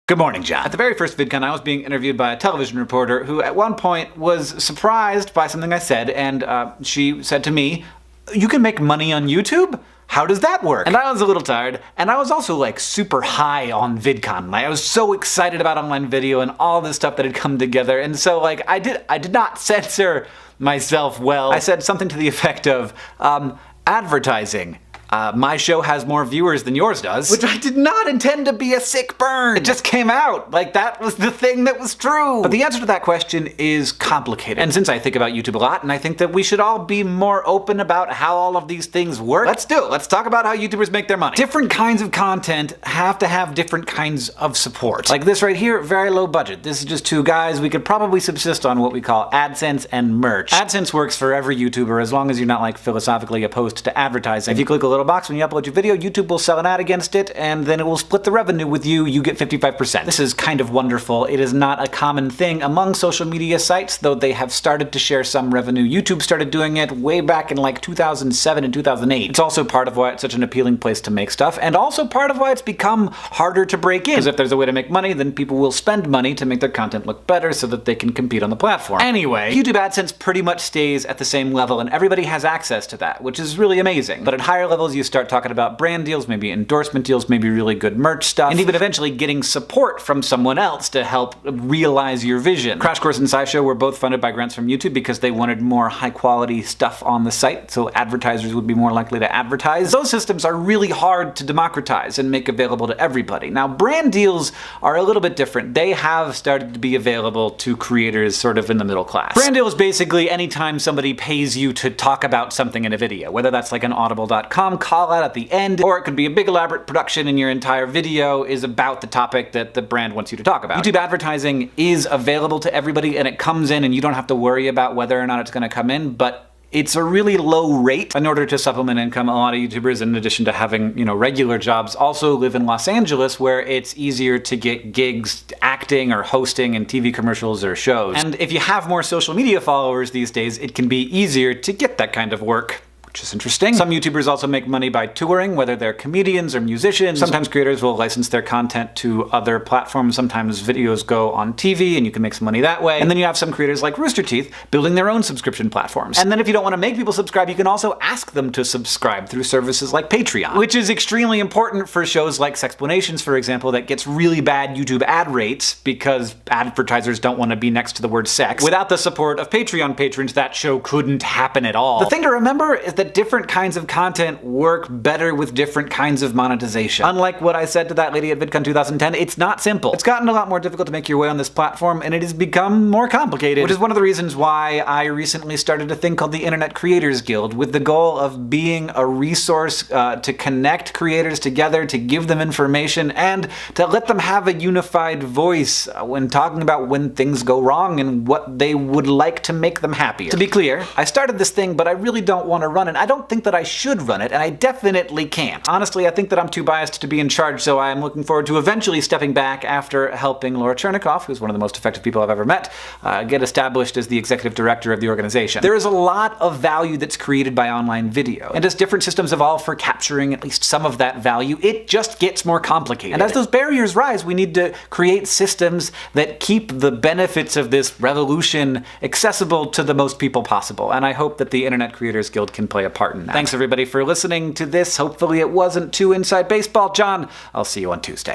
Good morning, John. At the very first VidCon, I was being interviewed by a television reporter who at one point was surprised by something I said, and she said to me, "You can make money on YouTube? How does that work?" And I was a little tired, and I was also like super high on VidCon. Like, I was so excited about online video and all this stuff that had come together, and so like I did not censor myself well. I said something to the effect of, advertising. My show has more viewers than yours does. Which I did not intend to be a sick burn. It just came out. Like, that was the thing that was true. But the answer to that question is complicated. And since I think about YouTube a lot, and I think that we should all be more open about how all of these things work, let's do it. Let's talk about how YouTubers make their money. Different kinds of content have to have different kinds of support. Like this right here, very low budget. This is just two guys. We could probably subsist on what we call AdSense and merch. AdSense works for every YouTuber as long as you're not like philosophically opposed to advertising. If you click a little box when you upload your video, YouTube will sell an ad against it, and then it will split the revenue with you. You get 55%. This is kind of wonderful. It is not a common thing among social media sites, though they have started to share some revenue. YouTube started doing it way back in like 2007 and 2008. It's also part of why it's such an appealing place to make stuff, and also part of why it's become harder to break in. Because if there's a way to make money, then people will spend money to make their content look better so that they can compete on the platform. Anyway, YouTube AdSense pretty much stays at the same level, and everybody has access to that, which is really amazing. But at higher levels, you start talking about brand deals, maybe endorsement deals, maybe really good merch stuff, and even eventually getting support from someone else to help realize your vision. Crash Course and SciShow were both funded by grants from YouTube because they wanted more high-quality stuff on the site, so advertisers would be more likely to advertise. Those systems are really hard to democratize and make available to everybody. Now, brand deals are a little bit different. They have started to be available to creators sort of in the middle class. Brand deal is basically anytime somebody pays you to talk about something in a video, whether that's like an audible.com call out at the end, or it could be a big elaborate production and your entire video is about the topic that the brand wants you to talk about. YouTube advertising is available to everybody and it comes in and you don't have to worry about whether or not it's going to come in, but it's a really low rate. In order to supplement income, a lot of YouTubers, in addition to having, regular jobs, also live in Los Angeles, where it's easier to get gigs acting or hosting in TV commercials or shows. And if you have more social media followers these days, it can be easier to get that kind of work, which is interesting. Some YouTubers also make money by touring, whether they're comedians or musicians. Sometimes creators will license their content to other platforms. Sometimes videos go on TV and you can make some money that way. And then you have some creators like Rooster Teeth building their own subscription platforms. And then if you don't want to make people subscribe, you can also ask them to subscribe through services like Patreon, which is extremely important for shows like Sexplanations, for example, that gets really bad YouTube ad rates because advertisers don't want to be next to the word sex. Without the support of Patreon patrons, that show couldn't happen at all. The thing to remember is that different kinds of content work better with different kinds of monetization. Unlike what I said to that lady at VidCon 2010, it's not simple. It's gotten a lot more difficult to make your way on this platform, and it has become more complicated, which is one of the reasons why I recently started a thing called the Internet Creators Guild, with the goal of being a resource to connect creators together, to give them information, and to let them have a unified voice when talking about when things go wrong and what they would like to make them happier. To be clear, I started this thing, but I really don't want to run it. I don't think that I should run it, and I definitely can't. Honestly, I think that I'm too biased to be in charge, so I'm looking forward to eventually stepping back after helping Laura Chernikoff, who's one of the most effective people I've ever met, get established as the executive director of the organization. There is a lot of value that's created by online video, and as different systems evolve for capturing at least some of that value, it just gets more complicated. And as those barriers rise, we need to create systems that keep the benefits of this revolution accessible to the most people possible, and I hope that the Internet Creators Guild can play a part in that. Thanks everybody for listening to this. Hopefully it wasn't too inside baseball. John, I'll see you on Tuesday.